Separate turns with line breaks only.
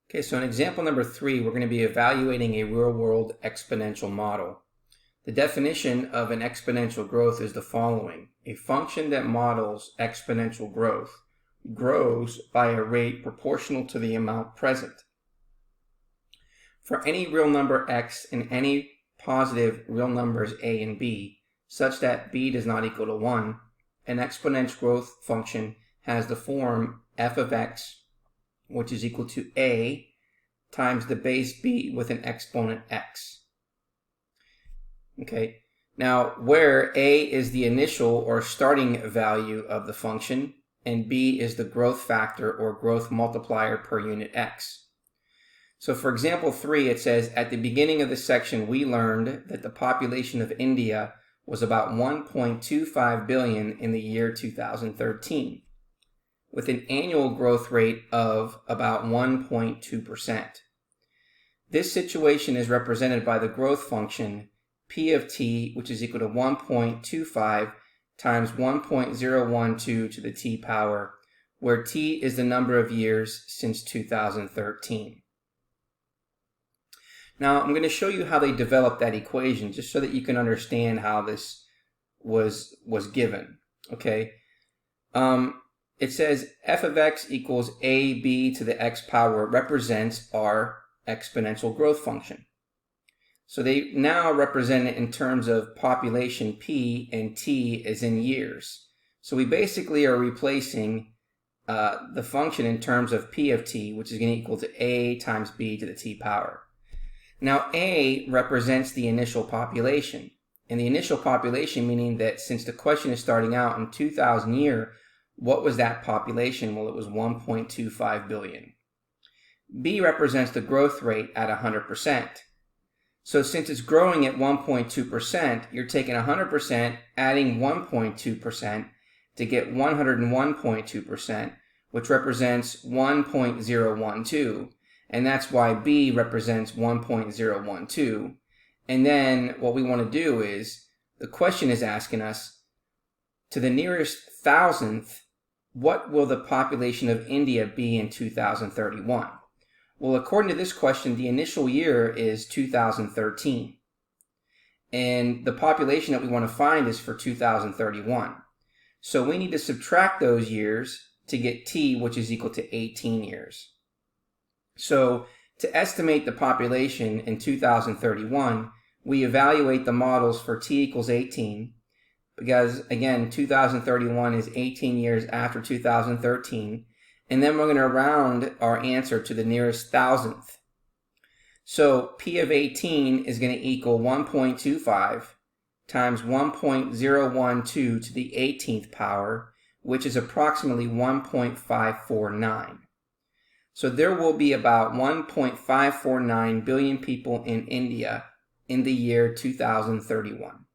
Okay, so in example number 3, we're going to be evaluating a real-world exponential model. The definition of an exponential growth is the following. A function that models exponential growth grows by a rate proportional to the amount present. For any real number x and any positive real numbers a and b, such that b does not equal to 1, an exponential growth function has the form f of x, which is equal to a times the base b with an exponent x. Okay, now where a is the initial or starting value of the function and b is the growth factor or growth multiplier per unit x. So for example 3, it says, at the beginning of the section we learned that the population of India was about 1.25 billion in the year 2013. with an annual growth rate of about 1.2%. This situation is represented by the growth function p of t, which is equal to 1.25 times 1.012 to the t power, where t is the number of years since 2013. Now, I'm going to show you how they developed that equation, just so that you can understand how this was given. Okay. It says f of x equals ab to the x power. It represents our exponential growth function. So they now represent it in terms of population p and t is in years. So we basically are replacing the function in terms of p of t, which is going to equal to a times b to the t power. Now a represents the initial population. And the initial population meaning that since the question is starting out in 2000 year, what was that population? Well, it was 1.25 billion. B represents the growth rate at 100%. So since it's growing at 1.2%, you're taking 100%, adding 1.2% to get 101.2%, which represents 1.012. And that's why B represents 1.012. And then what we want to do is, the question is asking us, to the nearest thousandth, what will the population of India be in 2031? Well, according to this question, the initial year is 2013. And the population that we want to find is for 2031. So we need to subtract those years to get t, which is equal to 18 years. So to estimate the population in 2031, we evaluate the models for t equals 18, because again, 2031 is 18 years after 2013, and then we're going to round our answer to the nearest thousandth. So p of 18 is going to equal 1.25 times 1.012 to the 18th power, which is approximately 1.549. So there will be about 1.549 billion people in India in the year 2031.